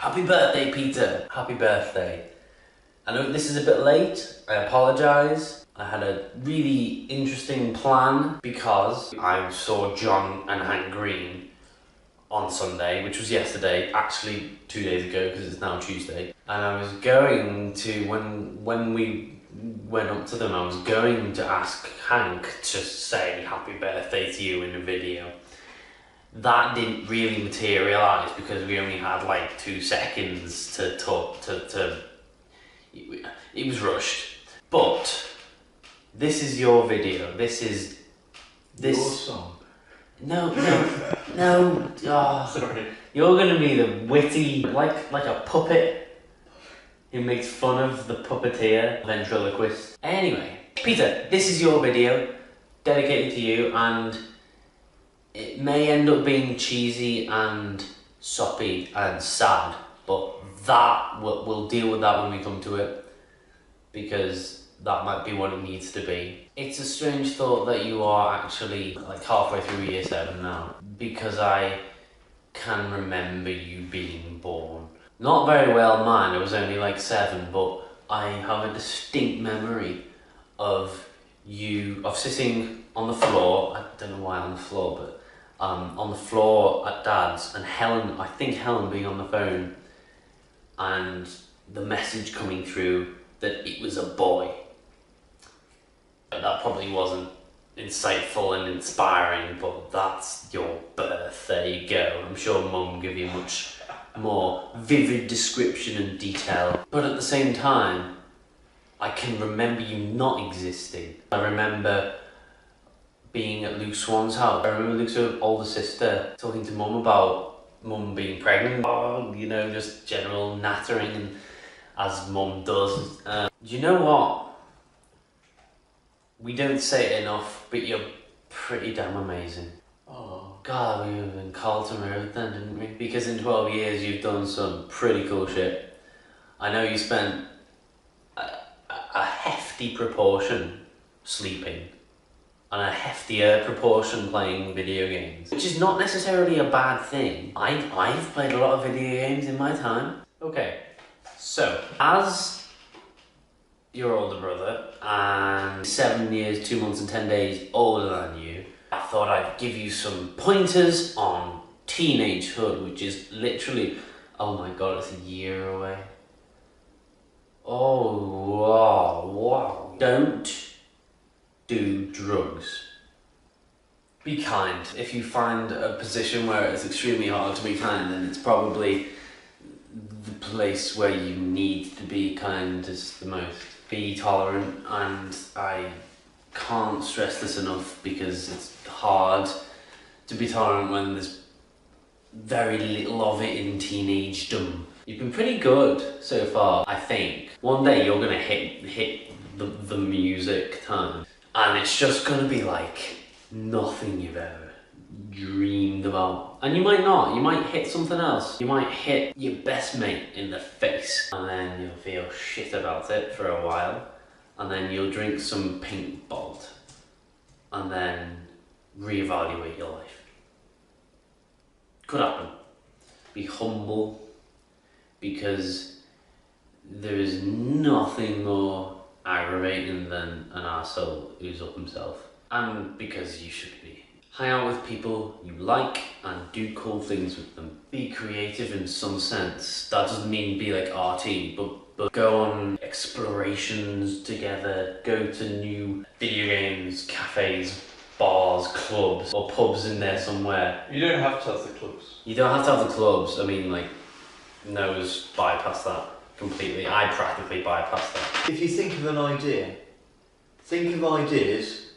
Happy birthday, Peter. Happy birthday. I know this is a bit late. I apologise. I had a really interesting plan because I saw John and Hank Green on Sunday, which was yesterday, actually 2 days ago because it's now Tuesday. And I was going to, when we went up to them, I was going to ask Hank to say happy birthday to you in a video. That didn't really materialise because we only had like 2 seconds to talk it was rushed. But this is your video. This is your song. No. Oh, Sorry. you're gonna be the witty, like a puppet who makes fun of the puppeteer ventriloquist. Anyway, Peter, this is your video, dedicated to you, and it may end up being cheesy and soppy and sad, but we'll deal with that when we come to it, because that might be what it needs to be. It's a strange thought that you are actually like halfway through year 7 now, because I can remember you being born. Not very well mine, I was only like 7, but I have a distinct memory of sitting on the floor. I don't know why on the floor, but on the floor at Dad's, and I think Helen being on the phone, and the message coming through that it was a boy. That probably wasn't insightful and inspiring, but that's your birth, there you go. I'm sure Mum will give you a much more vivid description and detail. But at the same time, I can remember you not existing. I remember being at Luke Swan's house. I remember Luke's older sister talking to Mum about Mum being pregnant. Just general nattering, as Mum does. Do you know what? We don't say it enough, but you're pretty damn amazing. Oh. God, we were in Carlton Road then, didn't we? Because in 12 years you've done some pretty cool shit. I know you spent a hefty proportion sleeping and a heftier proportion playing video games, which is not necessarily a bad thing. I've played a lot of video games in my time. Okay, so as your older brother and 7 years, 2 months and 10 days older than you, I thought I'd give you some pointers on teenagehood, which is literally, oh my god, it's a year away. Oh, wow. Don't do drugs. Be kind. If you find a position where it's extremely hard to be kind, then it's probably the place where you need to be kind is the most. Be tolerant, and I can't stress this enough because it's hard to be tolerant when there's very little of it in teenagedom. You've been pretty good so far, I think. One day you're gonna hit the music time, and it's just gonna be like nothing you've ever dreamed about. And you might not, you might hit something else. You might hit your best mate in the face, and then you'll feel shit about it for a while, and then you'll drink some pink Bolt, and then reevaluate your life. Could happen. Be humble, because there is nothing more aggravating than an arsehole who's up himself. And because you should be. Hang out with people you like and do cool things with them. Be creative in some sense. That doesn't mean be like arty, but go on explorations together. Go to new video games, cafes, bars, clubs, or pubs in there somewhere. You don't have to have the clubs. You don't have to have the clubs. I mean, like, Noah's bypassed that completely. I practically bypassed that. If you think of an idea, think of ideas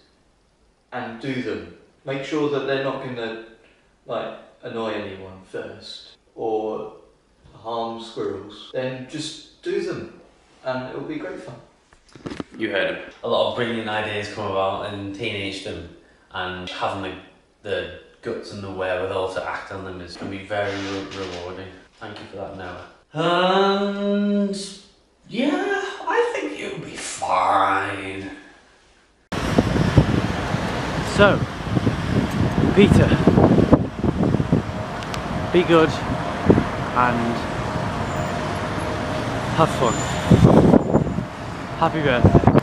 and do them. Make sure that they're not going to annoy anyone first or harm squirrels. Then just do them, and it'll be great fun. You heard him. A lot of brilliant ideas come about in teenagedom, and having the guts and the wherewithal to act on them is going to be very rewarding. Thank you for that, Noah. And yeah, I think you'll be fine. So, Peter, be good and Have fun. Happy birthday.